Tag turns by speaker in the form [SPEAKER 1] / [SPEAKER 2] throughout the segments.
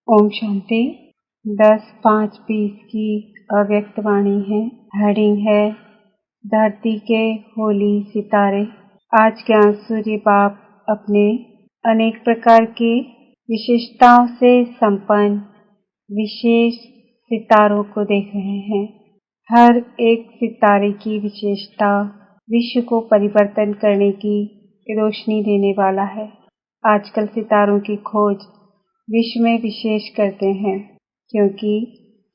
[SPEAKER 1] ओम शांति 10-5-20 की अव्यक्त वाणी है। हेडिंग है धरती के होली सितारे। आज ज्ञान सूर्य बाप अपने अनेक प्रकार की विशेषताओं से संपन्न विशेष सितारों को देख रहे हैं। हर एक सितारे की विशेषता विश्व को परिवर्तन करने की रोशनी देने वाला है। आजकल सितारों की खोज विश्व में विशेष करते हैं क्योंकि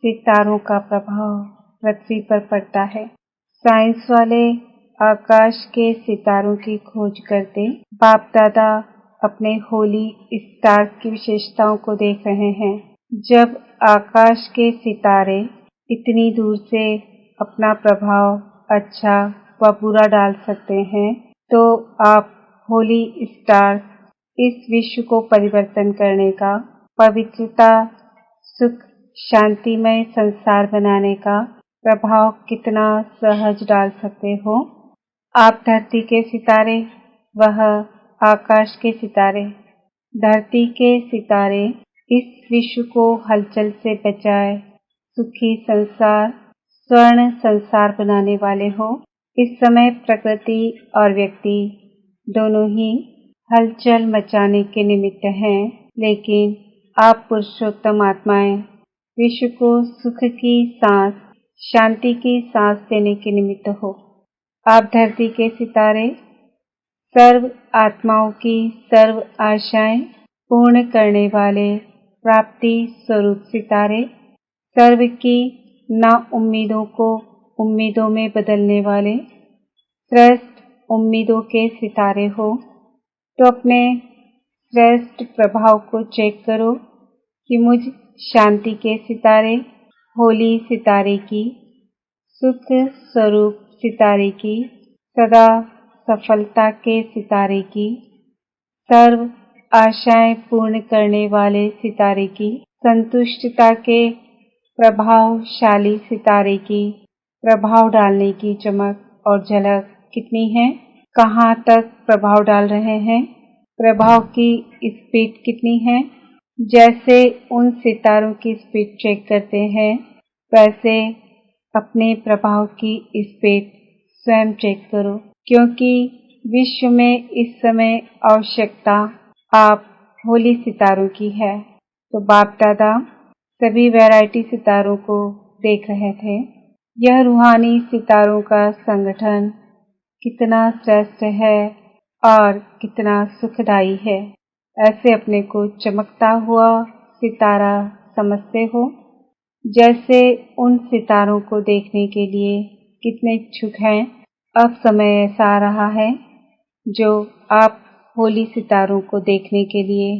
[SPEAKER 1] सितारों का प्रभाव पृथ्वी पर पड़ता है। साइंस वाले आकाश के सितारों की खोज करते बाप दादा अपने होली स्टार्स की विशेषताओं को देख रहे हैं। जब आकाश के सितारे इतनी दूर से अपना प्रभाव अच्छा व बुरा डाल सकते हैं तो आप होली स्टार्स इस विश्व को परिवर्तन करने का, पवित्रता, सुख, शांतिमय संसार बनाने का प्रभाव कितना सहज डाल सकते हो। आप धरती के सितारे, वह आकाश के सितारे। धरती के सितारे इस विश्व को हलचल से बचाए सुखी संसार, स्वर्ण संसार बनाने वाले हो। इस समय प्रकृति और व्यक्ति दोनों ही हलचल मचाने के निमित्त हैं, लेकिन आप पुरुषोत्तम आत्माएं विश्व को सुख की सांस, शांति की सांस देने के निमित्त हो। आप धरती के सितारे, सर्व आत्माओं की सर्व आशाएं पूर्ण करने वाले प्राप्ति स्वरूप सितारे, सर्व की ना उम्मीदों को उम्मीदों में बदलने वाले श्रेष्ठ उम्मीदों के सितारे हो। तो अपने श्रेष्ठ प्रभाव को चेक करो कि मुझ शांति के सितारे, होली सितारे की, सुख स्वरूप सितारे की, सदा सफलता के सितारे की, सर्व आशाएं पूर्ण करने वाले सितारे की, संतुष्टता के प्रभावशाली सितारे की प्रभाव डालने की चमक और झलक कितनी है, कहाँ तक प्रभाव डाल रहे हैं, प्रभाव की स्पीड कितनी है। जैसे उन सितारों की स्पीड चेक करते हैं, वैसे अपने प्रभाव की स्पीड स्वयं चेक करो, क्योंकि विश्व में इस समय आवश्यकता आप होली सितारों की है। तो बाप दादा सभी वैरायटी सितारों को देख रहे थे। यह रूहानी सितारों का संगठन कितना श्रेष्ठ है और कितना सुखदायी है। ऐसे अपने को चमकता हुआ सितारा समझते हो। जैसे उन सितारों को देखने के लिए कितने इच्छुक हैं। अब समय ऐसा आ रहा है जो आप होली सितारों को देखने के लिए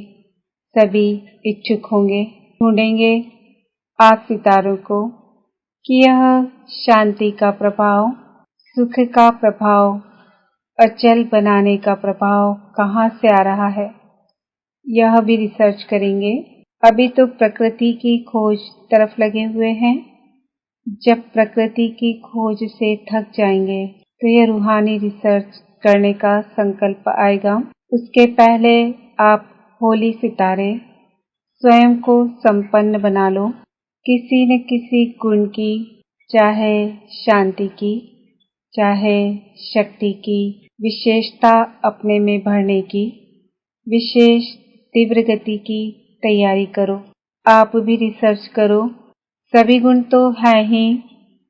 [SPEAKER 1] सभी इच्छुक होंगे, ढूंढेंगे आप सितारों को कि यह शांति का प्रभाव, सुख का प्रभाव, अचल बनाने का प्रभाव कहाँ से आ रहा है। यह भी रिसर्च करेंगे। अभी तो प्रकृति की खोज तरफ लगे हुए हैं। जब प्रकृति की खोज से थक जाएंगे तो यह रूहानी रिसर्च करने का संकल्प आएगा। उसके पहले आप होली सितारे स्वयं को संपन्न बना लो, किसी न किसी गुण की, चाहे शांति की, चाहे शक्ति की विशेषता अपने में भरने की, विशेष तीव्र गति की तैयारी करो। आप भी रिसर्च करो। सभी गुण तो है ही,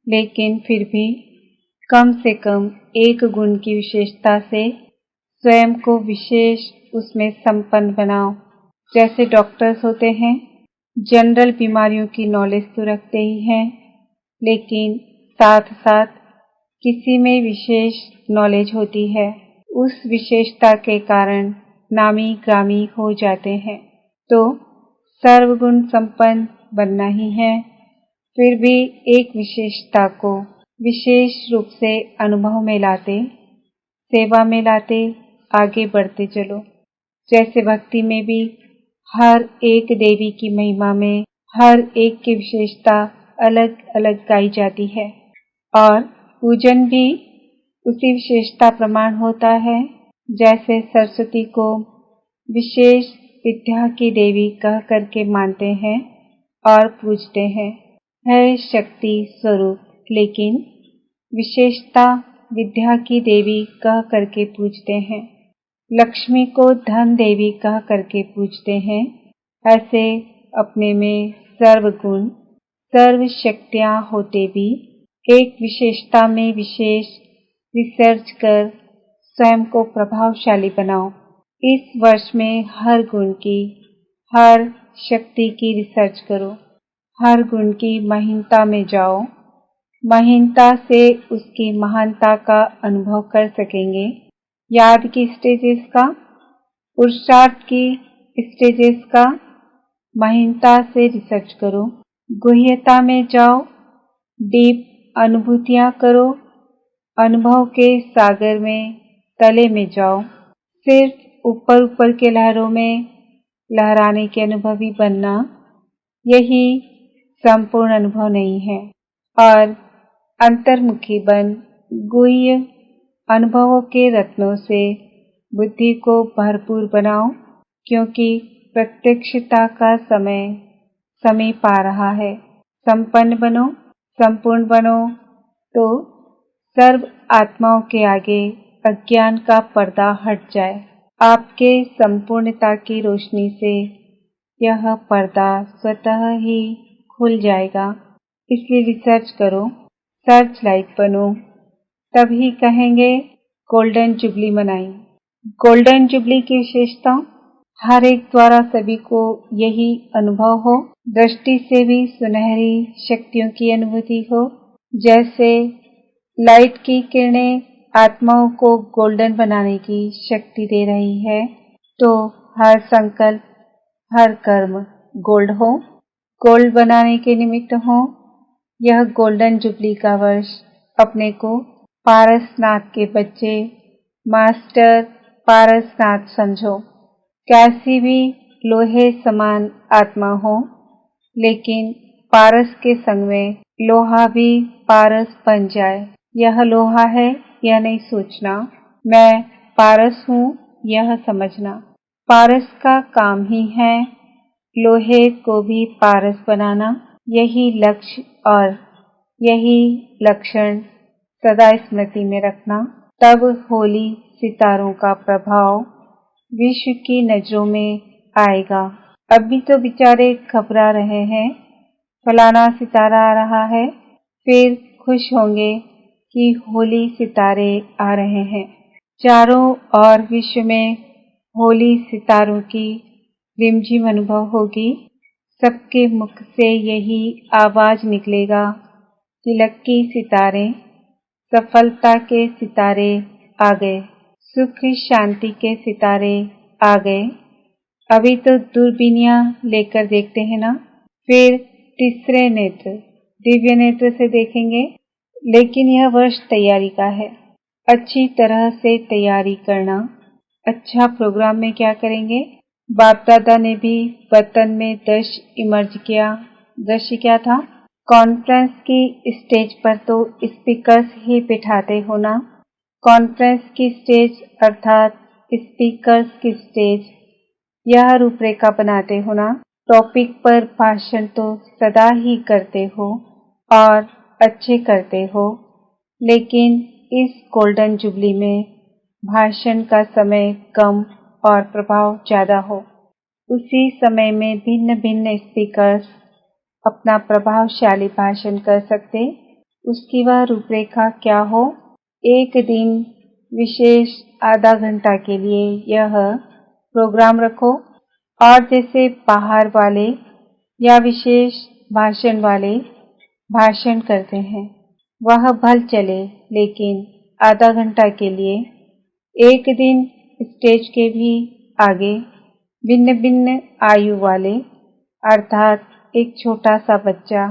[SPEAKER 1] लेकिन फिर भी कम से कम एक गुण की विशेषता से स्वयं को विशेष उसमें संपन्न बनाओ। जैसे डॉक्टर्स होते हैं, जनरल बीमारियों की नॉलेज तो रखते ही हैं, लेकिन साथ साथ किसी में विशेष नॉलेज होती है। उस विशेषता के कारण नामी ग्रामी हो जाते हैं। तो सर्वगुण संपन्न बनना ही है। फिर भी एक विशेषता को विशेष रूप से अनुभव में लाते, सेवा में लाते आगे बढ़ते चलो। जैसे भक्ति में भी हर एक देवी की महिमा में हर एक की विशेषता अलग अलग गाई जाती है और पूजन भी उसी विशेषता प्रमाण होता है। जैसे सरस्वती को विशेष विद्या की देवी कह करके मानते हैं और पूजते हैं। है शक्ति स्वरूप, लेकिन विशेषता विद्या की देवी कह करके पूजते हैं। लक्ष्मी को धन देवी कह करके पूजते हैं। ऐसे अपने में सर्वगुण सर्व शक्तियाँ होते भी एक विशेषता में विशेष रिसर्च कर स्वयं को प्रभावशाली बनाओ। इस वर्ष में हर गुण की, हर शक्ति की रिसर्च करो। हर गुण की महीनता में जाओ। महीनता से उसकी महानता का अनुभव कर सकेंगे। याद की स्टेजेस का, पुरुषार्थ की स्टेजेस का महीनता से रिसर्च करो। गुह्यता में जाओ, डीप अनुभूतियां करो। अनुभव के सागर में तले में जाओ। सिर्फ ऊपर ऊपर के लहरों में लहराने के अनुभवी बनना, यही संपूर्ण अनुभव नहीं है। और अंतर्मुखी बन गुह्य अनुभवों के रत्नों से बुद्धि को भरपूर बनाओ, क्योंकि प्रत्यक्षता का समय समीप आ रहा है। संपन्न बनो, संपूर्ण बनो, तो सर्व आत्माओं के आगे अज्ञान का पर्दा हट जाए। आपके संपूर्णता की रोशनी से यह पर्दा स्वतः ही खुल जाएगा। इसलिए रिसर्च करो, सर्च लाइट बनो, तभी कहेंगे गोल्डन जुबली मनाई। गोल्डन जुबली की विशेषता, हर एक द्वारा सभी को यही अनुभव हो। दृष्टि से भी सुनहरी शक्तियों की अनुभूति हो। जैसे लाइट की किरणें आत्माओं को गोल्डन बनाने की शक्ति दे रही है, तो हर संकल्प, हर कर्म गोल्ड हो, गोल्ड बनाने के निमित्त हो। यह गोल्डन जुबली का वर्ष अपने को पारसनाथ के बच्चे, मास्टर पारसनाथ समझो। कैसी भी लोहे समान आत्मा हो, लेकिन पारस के संग में लोहा भी पारस बन जाए। यह लोहा है, यह नहीं सोचना मैं पारस हूँ, यह समझना। पारस का काम ही है लोहे को भी पारस बनाना। यही लक्ष्य और यही लक्षण सदा स्मृति में रखना। तब होली सितारों का प्रभाव विश्व की नजरों में आएगा। अभी तो बेचारे घबरा रहे हैं, फलाना सितारा आ रहा है, फिर खुश होंगे कि होली सितारे आ रहे हैं। चारों ओर विश्व में होली सितारों की रिमझिम अनुभव होगी। सबके मुख से यही आवाज निकलेगा कि लक्की सितारे, सफलता के सितारे आ गए, सुख शांति के सितारे आ गए। अभी तो दूरबीनियां लेकर देखते हैं ना, फिर तीसरे नेत्र, दिव्य नेत्र से देखेंगे। लेकिन यह वर्ष तैयारी का है। अच्छी तरह से तैयारी करना। अच्छा प्रोग्राम में क्या करेंगे? बाप दादा ने भी वतन में दृश्य इमर्ज किया। दृश्य क्या था? कॉन्फ्रेंस की स्टेज पर तो स्पीकर्स ही बिठाते हो ना। कॉन्फ्रेंस की स्टेज अर्थात स्पीकर्स की स्टेज, यह रूपरेखा बनाते हो ना। टॉपिक पर भाषण तो सदा ही करते हो और अच्छे करते हो, लेकिन इस गोल्डन जुबली में भाषण का समय कम और प्रभाव ज्यादा हो। उसी समय में भिन्न भिन्न स्पीकर्स अपना प्रभावशाली भाषण कर सकते। उसकी वह रूपरेखा क्या हो? एक दिन विशेष आधा घंटा के लिए यह प्रोग्राम रखो, और जैसे बाहर वाले या विशेष भाषण वाले भाषण करते हैं, वह भल चले, लेकिन आधा घंटा के लिए एक दिन स्टेज के भी आगे भिन्न भिन्न आयु वाले, अर्थात एक छोटा सा बच्चा,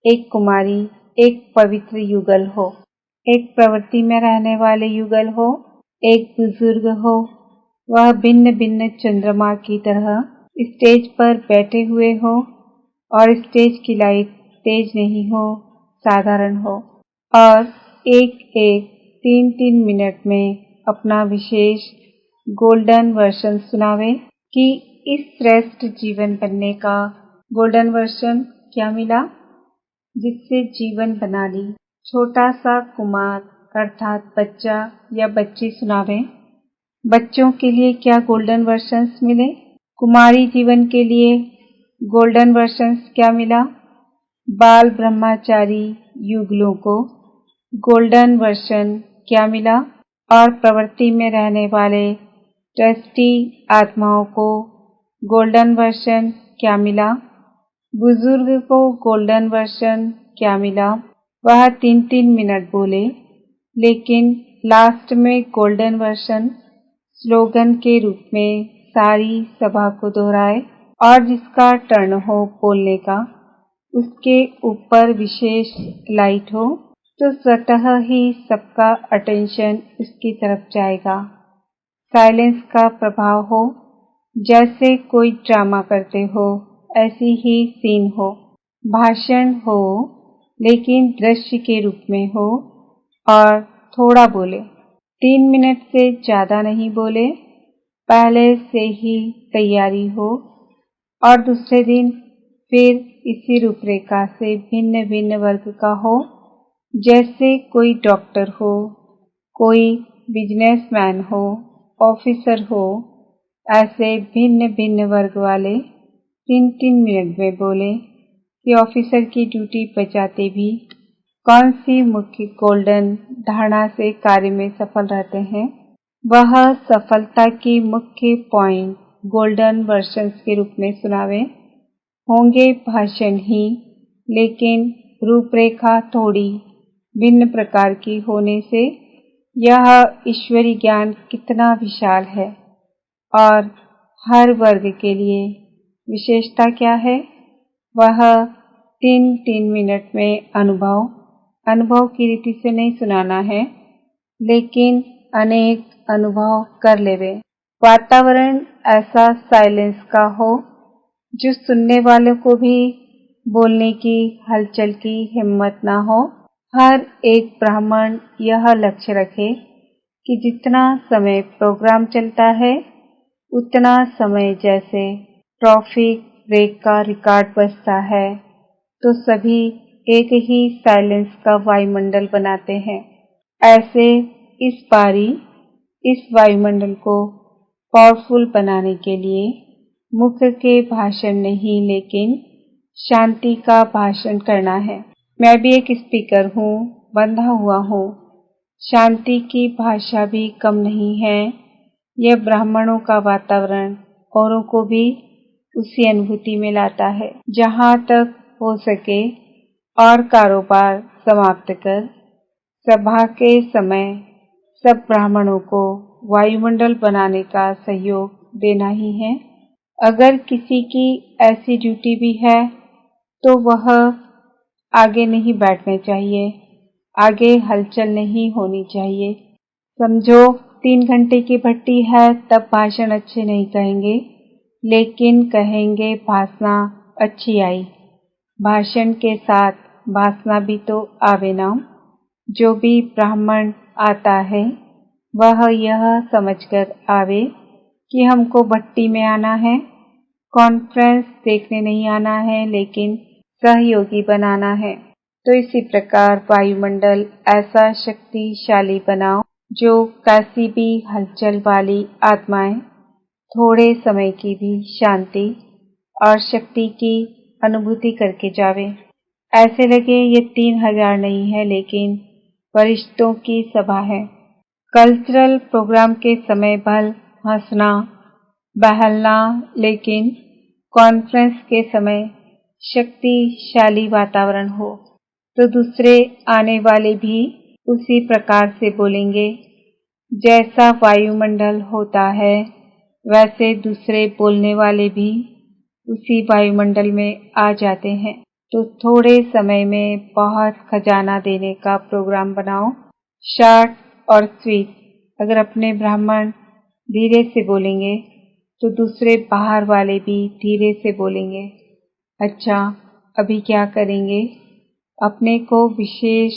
[SPEAKER 1] एक कुमारी, एक पवित्र युगल हो, एक प्रवृत्ति में रहने वाले युगल हो, एक बुजुर्ग हो, वह भिन्न भिन्न चंद्रमा की तरह स्टेज पर बैठे हुए हो और स्टेज की लाइट तेज नहीं हो, साधारण हो, और एक एक 3-3 मिनट में अपना विशेष गोल्डन वर्शन सुनावे कि इस श्रेष्ठ जीवन बनने का गोल्डन वर्जन क्या मिला, जिससे जीवन बना ली। छोटा सा कुमार अर्थात बच्चा या बच्ची सुनावे। बच्चों के लिए क्या गोल्डन वर्जन्स मिले? कुमारी जीवन के लिए गोल्डन वर्जन्स क्या मिला? बाल ब्रह्मचारी युगलों को गोल्डन वर्जन क्या मिला? और प्रवृत्ति में रहने वाले ट्रस्टी आत्माओं को गोल्डन वर्जन क्या मिला? बुजुर्ग को गोल्डन वर्जन क्या मिला? वह 3-3 मिनट बोले, लेकिन लास्ट में गोल्डन वर्जन स्लोगन के रूप में सारी सभा को दोहराए और जिसका टर्न हो बोलने का उसके ऊपर विशेष लाइट हो तो स्वतः ही सबका अटेंशन उसकी तरफ जाएगा। साइलेंस का प्रभाव हो, जैसे कोई ड्रामा करते हो ऐसी ही सीन हो। भाषण हो लेकिन दृश्य के रूप में हो और थोड़ा बोले। 3 मिनट से ज्यादा नहीं बोले, पहले से ही तैयारी हो और दूसरे दिन फिर इसी रूपरेखा से भिन्न भिन्न वर्ग का हो। जैसे कोई डॉक्टर हो, कोई बिजनेसमैन हो, ऑफिसर हो, ऐसे भिन्न भिन्न वर्ग वाले 3-3 मिनट में बोले कि ऑफिसर की ड्यूटी बजाते भी कौन सी मुख्य गोल्डन धारणा से कार्य में सफल रहते हैं। वह सफलता की मुख्य पॉइंट गोल्डन वर्जन्स के रूप में सुनावे। होंगे भाषण ही, लेकिन रूपरेखा थोड़ी भिन्न प्रकार की होने से यह ईश्वरी ज्ञान कितना विशाल है। और हर वर्ग के लिए विशेषता क्या है? वह 3-3 मिनट में अनुभव की रीति से नहीं सुनाना है, लेकिन अनेक अनुभव कर लेवे। वातावरण ऐसा साइलेंस का हो जो सुनने वालों को भी बोलने की हलचल की हिम्मत ना हो। हर एक ब्राह्मण यह लक्ष्य रखे कि जितना समय प्रोग्राम चलता है उतना समय जैसे ट्रैफिक ब्रेक का रिकॉर्ड बजता है तो सभी एक ही साइलेंस का वायुमंडल बनाते हैं। ऐसे इस बारी इस वायुमंडल को पावरफुल बनाने के लिए मुख के भाषण नहीं, लेकिन शांति का भाषण करना है। मैं भी एक स्पीकर हूँ, बंधा हुआ हूँ। शांति की भाषा भी कम नहीं है। यह ब्राह्मणों का वातावरण औरों को भी उसी अनुभूति में लाता है। जहाँ तक हो सके और कारोबार समाप्त कर सभा के समय सब ब्राह्मणों को वायुमंडल बनाने का सहयोग देना ही है। अगर किसी की ऐसी ड्यूटी भी है तो वह आगे नहीं बैठना चाहिए, आगे हलचल नहीं होनी चाहिए। समझो 3 घंटे की भट्टी है तब भाषण अच्छे नहीं कहेंगे, लेकिन कहेंगे भाषणा अच्छी आई। भाषण के साथ भाषणा भी तो आवे ना। जो भी ब्राह्मण आता है वह यह समझकर आवे कि हमको भट्टी में आना है, कॉन्फ्रेंस देखने नहीं आना है, लेकिन सहयोगी बनाना है। तो इसी प्रकार वायुमंडल ऐसा शक्तिशाली बनाओ जो कैसी भी हलचल वाली आत्माएं थोड़े समय की भी शांति और शक्ति की अनुभूति करके जावे। ऐसे लगे ये 3000 नहीं है, लेकिन वरिष्ठों की सभा है। कल्चरल प्रोग्राम के समय भल हंसना बहलना, लेकिन कॉन्फ्रेंस के समय शक्तिशाली वातावरण हो तो दूसरे आने वाले भी उसी प्रकार से बोलेंगे। जैसा वायुमंडल होता है वैसे दूसरे बोलने वाले भी उसी वायुमंडल में आ जाते हैं। तो थोड़े समय में बहुत खजाना देने का प्रोग्राम बनाओ, शॉर्ट और स्वीट। अगर अपने ब्राह्मण धीरे से बोलेंगे तो दूसरे बाहर वाले भी धीरे से बोलेंगे। अच्छा, अभी क्या करेंगे? अपने को विशेष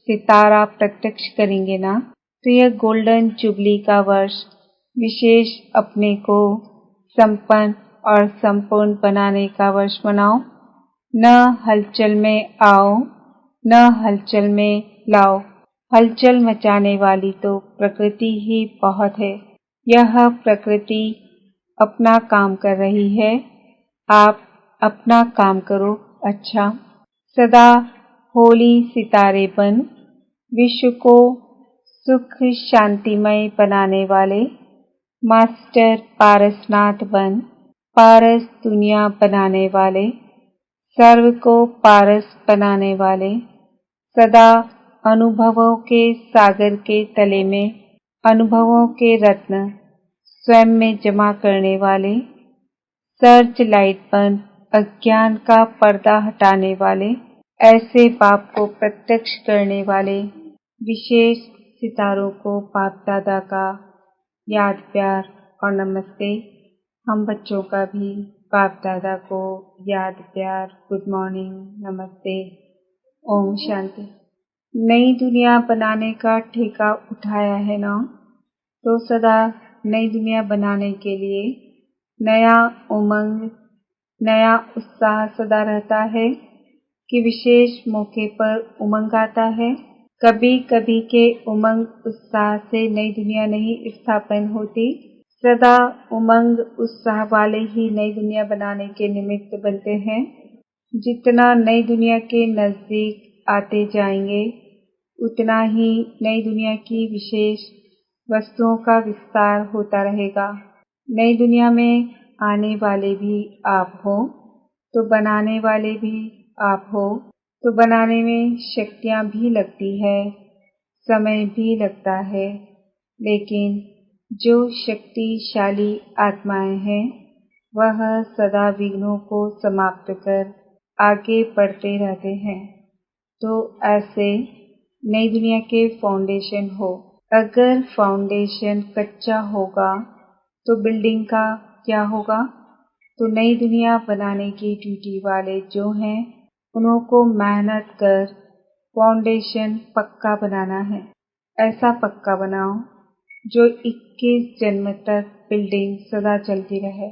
[SPEAKER 1] सितारा प्रत्यक्ष करेंगे ना। तो यह गोल्डन जुबली का वर्ष विशेष अपने को संपन्न और संपूर्ण बनाने का वर्ष मनाओ। न हलचल में आओ, न हलचल में लाओ। हलचल मचाने वाली तो प्रकृति ही बहुत है। यह प्रकृति अपना काम कर रही है, आप अपना काम करो। अच्छा, सदा होली सितारे बन विश्व को सुख शांतिमय बनाने वाले मास्टर पारसनाथ बन पारस दुनिया बनाने वाले, सर्व को पारस बनाने वाले, सदा अनुभवों के सागर के तले में अनुभवों के रत्न स्वयं में जमा करने वाले, सर्च लाइट बन अज्ञान का पर्दा हटाने वाले, ऐसे बाप को प्रत्यक्ष करने वाले विशेष सितारों को बाप दादा का याद प्यार और नमस्ते। हम बच्चों का भी बाप दादा को याद प्यार, गुड मॉर्निंग, नमस्ते, ओम शांति। नई दुनिया बनाने का ठेका उठाया है ना, तो सदा नई दुनिया बनाने के लिए नया उमंग, नया उत्साह सदा रहता है कि विशेष मौके पर उमंग आता है। कभी कभी के उमंग उत्साह से नई दुनिया नहीं स्थापन होती, सदा उमंग उत्साह वाले ही नई दुनिया बनाने के निमित्त बनते हैं। जितना नई दुनिया के नजदीक आते जाएंगे, उतना ही नई दुनिया की विशेष वस्तुओं का विस्तार होता रहेगा। नई दुनिया में आने वाले भी आप हो, तो बनाने वाले भी आप हो, तो बनाने में शक्तियाँ भी लगती है, समय भी लगता है, लेकिन जो शक्तिशाली आत्माएं हैं वह सदा विघ्नों को समाप्त कर आगे बढ़ते रहते हैं। तो ऐसे नई दुनिया के फाउंडेशन हो। अगर फाउंडेशन कच्चा होगा तो बिल्डिंग का क्या होगा? तो नई दुनिया बनाने की ड्यूटी वाले जो हैं, उनको मेहनत कर फाउंडेशन पक्का बनाना है। ऐसा पक्का बनाओ जो 21 जन्म तक बिल्डिंग सदा चलती रहे।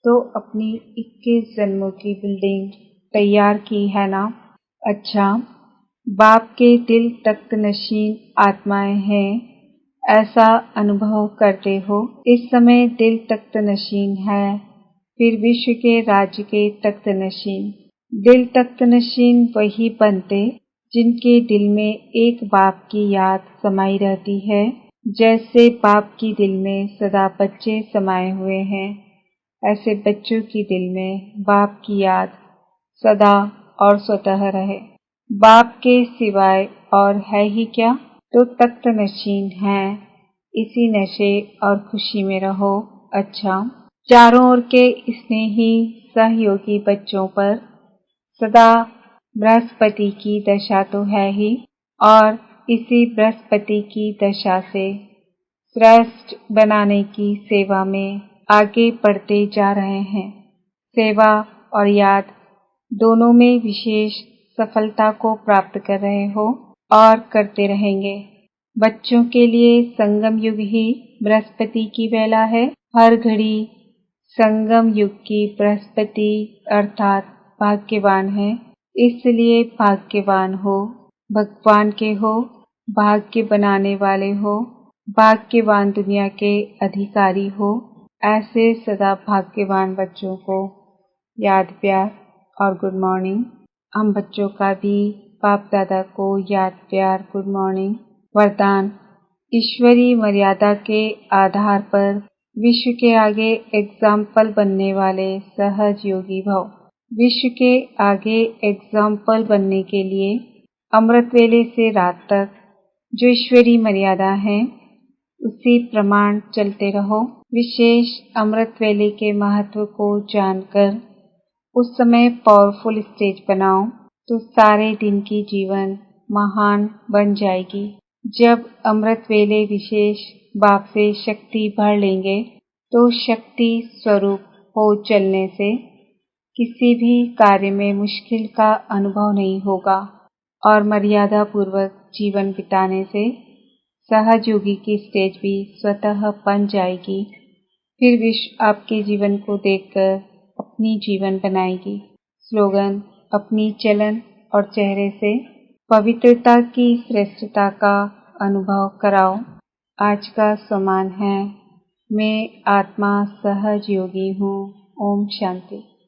[SPEAKER 1] तो अपनी 21 जन्मों की बिल्डिंग तैयार की है ना? अच्छा, बाप के दिल तख्त नशीन आत्माएं हैं, ऐसा अनुभव करते हो। इस समय दिल तख्त नशीन है, फिर विश्व के राज्य के तख्त नशीन। दिल तख्त नशीन वही बनते जिनके दिल में एक बाप की याद समाई रहती है। जैसे बाप की दिल में सदा बच्चे समाये हुए हैं, ऐसे बच्चों की दिल में बाप की याद सदा और स्वतः रहे। बाप के सिवाय और है ही क्या? तो तख्त नशीन है, इसी नशे और खुशी में रहो। अच्छा, चारों ओर के स्नेही सहयोगी बच्चों पर सदा बृहस्पति की दशा तो है ही, और इसी बृहस्पति की दशा से श्रेष्ठ बनाने की सेवा में आगे बढ़ते जा रहे हैं। सेवा और याद दोनों में विशेष सफलता को प्राप्त कर रहे हो और करते रहेंगे। बच्चों के लिए संगम युग ही बृहस्पति की वेला है। हर घड़ी संगम युग की बृहस्पति अर्थात भाग्यवान है, इसलिए भाग्यवान हो, भगवान के हो, भाग्य बनाने वाले हो, भाग्यवान दुनिया के अधिकारी हो। ऐसे सदा भाग्यवान बच्चों को याद प्यार और गुड मॉर्निंग। हम बच्चों का भी बाप दादा को याद प्यार, गुड मॉर्निंग। वरदान: ईश्वरीय मर्यादा के आधार पर विश्व के आगे एग्जाम्पल बनने वाले सहज योगी भव। विश्व के आगे एग्जाम्पल बनने के लिए अमृत वेले से रात तक जो ईश्वरीय मर्यादा है उसी प्रमाण चलते रहो। विशेष अमृत वेले के महत्व को जानकर उस समय पावरफुल स्टेज बनाओ, तो सारे दिन की जीवन महान बन जाएगी। जब अमृत वेले विशेष बाप से शक्ति भर लेंगे, तो शक्ति स्वरूप हो चलने से किसी भी कार्य में मुश्किल का अनुभव नहीं होगा, और मर्यादा पूर्वक जीवन बिताने से सहज योगी की स्टेज भी स्वतः बन जाएगी। फिर विश्व आपके जीवन को देखकर अपनी जीवन बनाएगी। स्लोगन: अपनी चलन और चेहरे से पवित्रता की श्रेष्ठता का अनुभव कराओ। आज का सम्मान है, मैं आत्मा सहज योगी हूँ। ओम शांति।